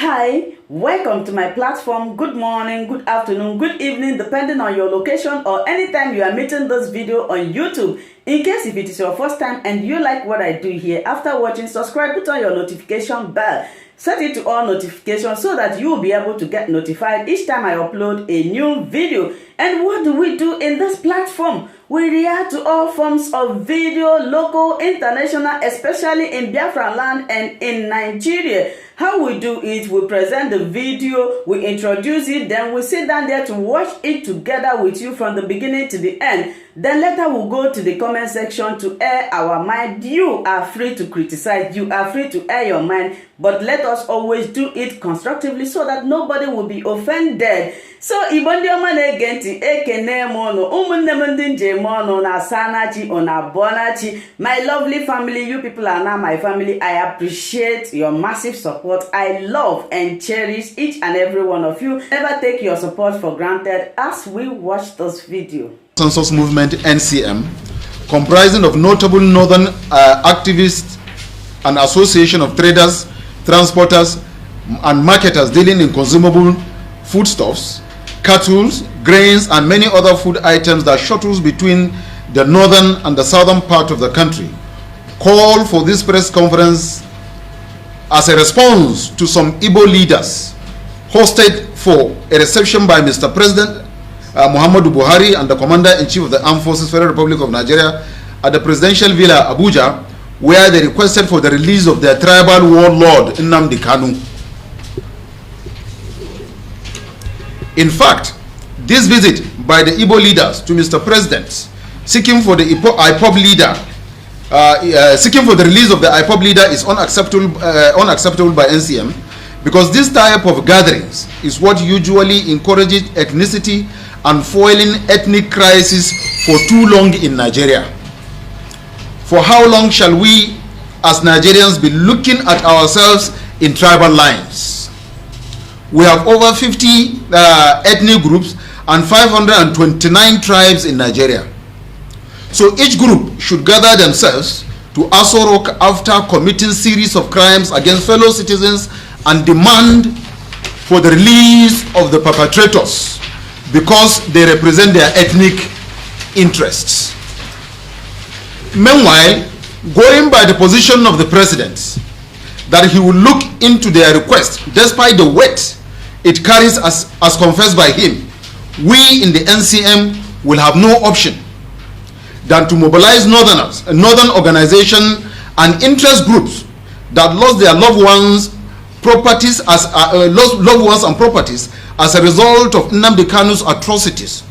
Hi, welcome to my platform. Good morning, good afternoon, good evening, depending on your location or anytime you are meeting this video on YouTube. In case if it is your first time and you like what I do here, after watching, subscribe, put on your notification bell. Set it to all notifications so that you will be able to get notified each time I upload a new video. And what do we do in this platform? We react to all forms of video, local, international, especially in Biafran land and in Nigeria. How we do it, we present the video, we introduce it, then we sit down there to watch it together with you from the beginning to the end. Then later we'll go to the comment section to air our mind. You are free to criticize, you are free to air your mind, but let us always do it constructively so that nobody will be offended. So Ibondi omane genti ekene mono umunne mundi njemono na sanachi ona bonachi. My lovely family, you people are now my family. I appreciate your massive support. I love and cherish each and every one of you. Never take your support for granted as we watch this video. Census Movement NCM, comprising of notable northern activists and association of traders, transporters and marketers dealing in consumable foodstuffs, cattle, grains and many other food items that shuttles between the northern and the southern part of the country, call for this press conference as a response to some Igbo leaders hosted for a reception by Mr. President Muhammadu Buhari and the Commander-in-Chief of the Armed Forces, Federal Republic of Nigeria, at the Presidential Villa, Abuja, where they requested for the release of their tribal warlord, Nnamdi Kanu. In fact, this visit by the Igbo leaders to Mr. President, seeking for the Ipob leader, seeking for the release of the Ipob leader is unacceptable by NCM, because this type of gatherings is what usually encourages ethnicity and foiling ethnic crisis for too long in Nigeria. For how long shall we as Nigerians be looking at ourselves in tribal lines? We have over 50 ethnic groups and 529 tribes in Nigeria. So each group should gather themselves to SH0CK after committing series of crimes against fellow citizens and demand for the release of the perpetrators because they represent their ethnic interests. Meanwhile, going by the position of the president that he will look into their request despite the weight it carries as confessed by him, we in the NCM will have no option than to mobilize northern organizations and interest groups that lost their loved ones and properties as a result of Nnamdi Kanu's atrocities,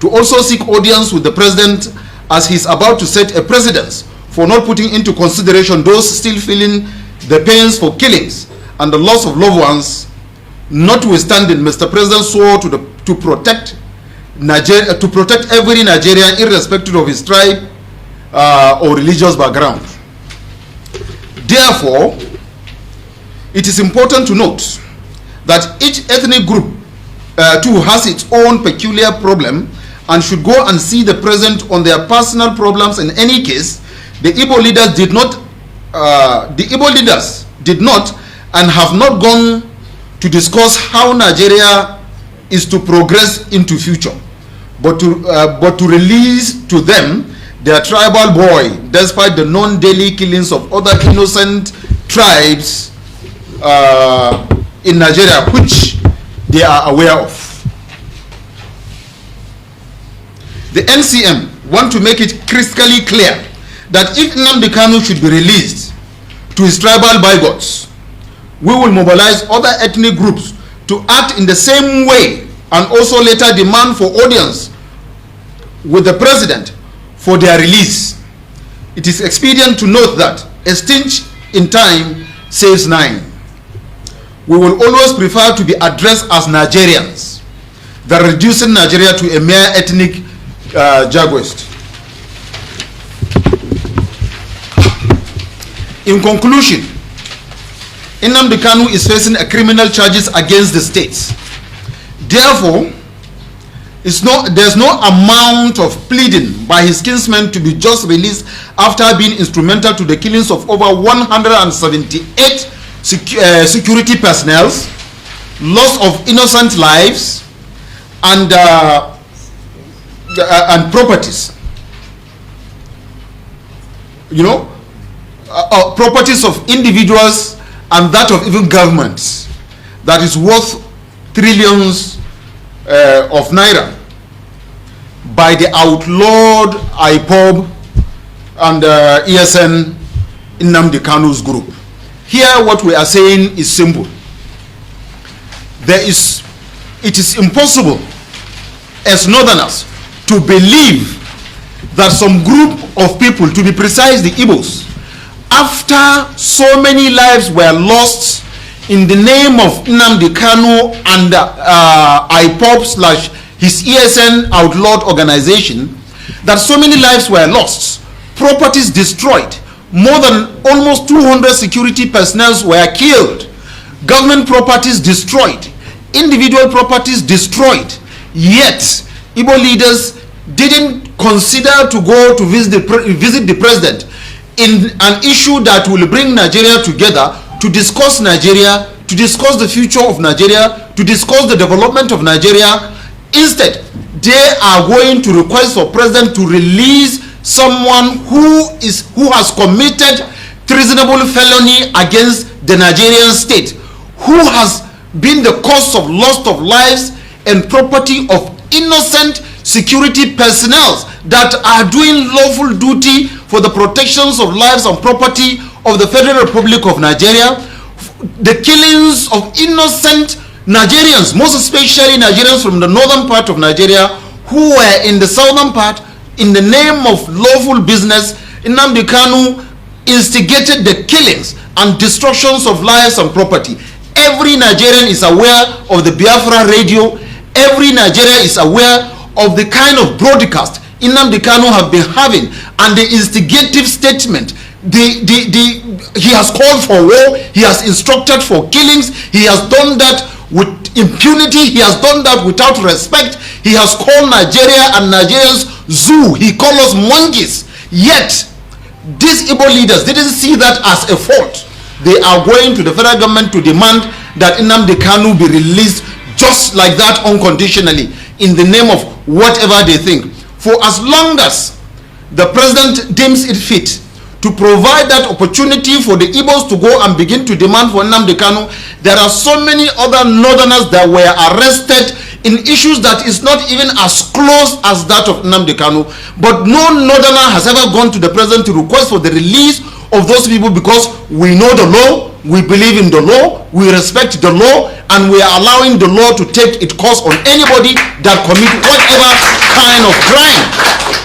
to also seek audience with the president as he is about to set a precedent for not putting into consideration those still feeling the pains for killings and the loss of loved ones. Notwithstanding, Mr. President swore to protect Nigeria, to protect every Nigerian irrespective of his tribe or religious background. Therefore, it is important to note that each ethnic group too has its own peculiar problem and should go and see the president on their personal problems. In any case, the Igbo leaders did not and have not gone to discuss how Nigeria is to progress into future, but to release to them their tribal boy, despite the non-daily killings of other innocent tribes in Nigeria, which they are aware of. The NCM want to make it critically clear that if Nnamdi Kanu should be released to his tribal bygones, we will mobilize other ethnic groups to act in the same way and also later demand for audience with the president for their release. It is expedient to note that a stitch in time saves 9. We will always prefer to be addressed as Nigerians than reducing Nigeria to a mere ethnic jaguist. In conclusion, Nnamdi Kanu is facing a criminal charges against the states. Therefore, there's no amount of pleading by his kinsmen to be just released after being instrumental to the killings of over 178 security personnel, loss of innocent lives, and properties. You know, properties of individuals and that of even governments that is worth trillions of naira by the outlawed Ipob and ESN Nnamdi Kanu's group. Here what we are saying is simple. It is impossible as northerners to believe that some group of people, to be precise the Igbos, after so many lives were lost in the name of Nnamdi Kanu and Ipob / his ESN outlawed organization, that so many lives were lost, properties destroyed, more than almost 200 security personnel were killed, government properties destroyed, individual properties destroyed, yet Igbo leaders didn't consider to go to visit the president in an issue that will bring Nigeria together to discuss Nigeria, to discuss the future of Nigeria, to discuss the development of Nigeria. Instead, they are going to request for president to release someone who has committed treasonable felony against the Nigerian state, who has been the cause of loss of lives and property of innocent security personnel that are doing lawful duty for the protections of lives and property of the Federal Republic of Nigeria, the killings of innocent Nigerians, most especially Nigerians from the northern part of Nigeria who were in the southern part in the name of lawful business. Nnamdi Kanu instigated the killings and destructions of lives and property. Every Nigerian is aware of the Biafra radio. Every Nigerian is aware of the kind of broadcast Nnamdi Kanu have been having and the instigative statement. He has called for war. He has instructed for killings. He has done that with impunity. He has done that without respect. He has called Nigeria and Nigerians zoo. He called us monkeys. Yet these Igbo leaders didn't see that as a fault. They are going to the federal government to demand that Nnamdi Kanu be released just like that, unconditionally, in the name of whatever they think. For as long as the president deems it fit to provide that opportunity for the Igbos to go and begin to demand for Nnamdi Kanu, there are so many other northerners that were arrested in issues that is not even as close as that of Nnamdi Kanu. But no northerner has ever gone to the president to request for the release of those people, because we know the law, we believe in the law, we respect the law, and we are allowing the law to take its course on anybody that commit whatever kind of crime.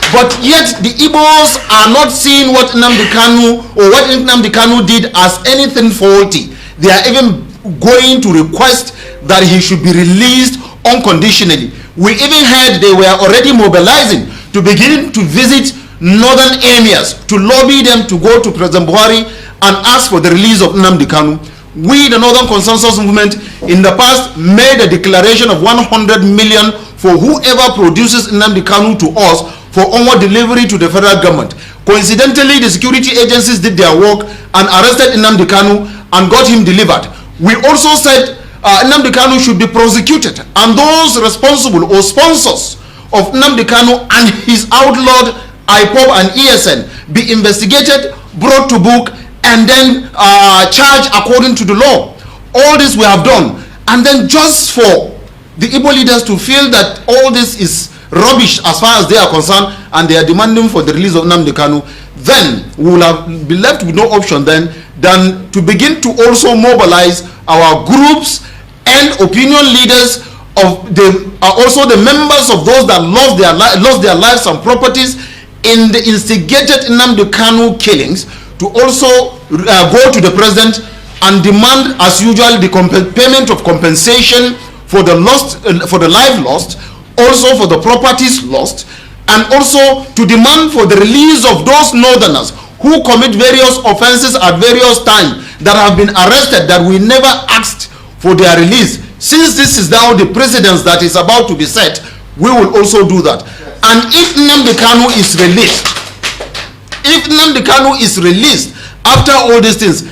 But yet the Igbos are not seeing what Nnamdi Kanu or what Nnamdi Kanu did as anything faulty. They are even going to request that he should be released unconditionally. We even heard they were already mobilizing to begin to visit northern emirs to lobby them to go to President Buhari and ask for the release of Nnamdi Kanu. We, the Northern Consensus Movement, in the past made a declaration of 100 million for whoever produces Nnamdi Kanu to us for onward delivery to the federal government. Coincidentally, the security agencies did their work and arrested Nnamdi Kanu and got him delivered. We also said Nnamdi Kanu should be prosecuted, and those responsible or sponsors of Nnamdi Kanu and his outlawed Ipob and ESN be investigated, brought to book, and then charged according to the law. All this we have done, and then just for the Igbo leaders to feel that all this is rubbish as far as they are concerned, and they are demanding for the release of Nnamdi Kanu, then we will have be left with no option then than to begin to also mobilize our groups and opinion leaders of the also the members of those that lost their lives and properties in the instigated Nnamdi Kanu killings, to also go to the president and demand, as usual, the payment of compensation for the lost, for the life lost, also for the properties lost, and also to demand for the release of those northerners who commit various offenses at various times that have been arrested that we never asked for their release. Since this is now the precedence that is about to be set, we will also do that. And if Nnamdi Kanu is released, after all these things,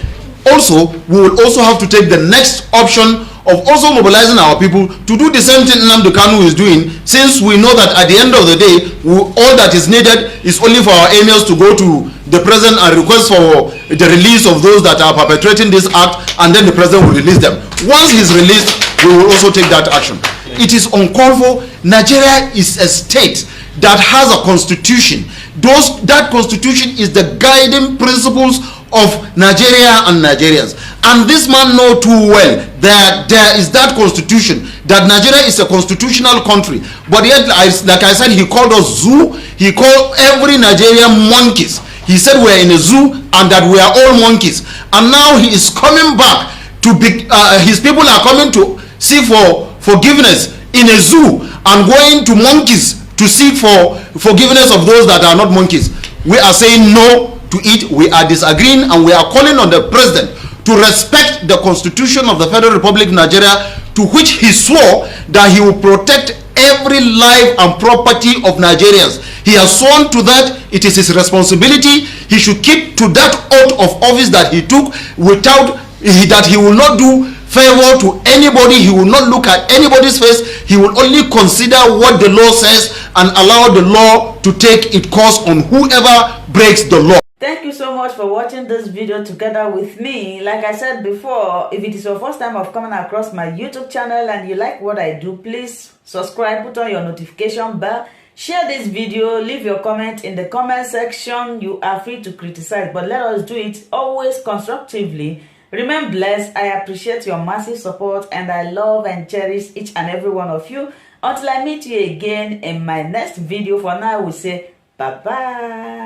also we will also have to take the next option of also mobilizing our people to do the same thing Nnamdi Kanu is doing, since we know that at the end of the day, all that is needed is only for our emirs to go to the president and request for the release of those that are perpetrating this act, and then the president will release them. Once he's released, we will also take that action. It is uncalled for. Nigeria is a state that has a constitution. That constitution is the guiding principles of Nigeria and Nigerians. And this man know too well that there is that constitution, that Nigeria is a constitutional country. But yet, like I said, he called us zoo. He called every Nigerian monkeys. He said we are in a zoo and that we are all monkeys. And now he is coming back to be, his people are coming to seek for forgiveness in a zoo and going to monkeys to seek for forgiveness of those that are not monkeys. We are saying no to it. We are disagreeing, and we are calling on the president to respect the constitution of the Federal Republic of Nigeria, to which he swore that he will protect every life and property of Nigerians. He has sworn to that. It is his responsibility. He should keep to that oath of office that he took, without that he will not do favor to anybody. He will not look at anybody's face. He will only consider what the law says and allow the law to take its course on whoever breaks the law. Thank you so much for watching this video together with me. Like I said before, if it is your first time of coming across my YouTube channel and you like what I do, please subscribe, put on your notification bell, share this video, leave your comment in the comment section. You are free to criticize, but let us do it always constructively. Remain blessed. I appreciate your massive support, and I love and cherish each and every one of you. Until I meet you again in my next video, for now we say bye bye.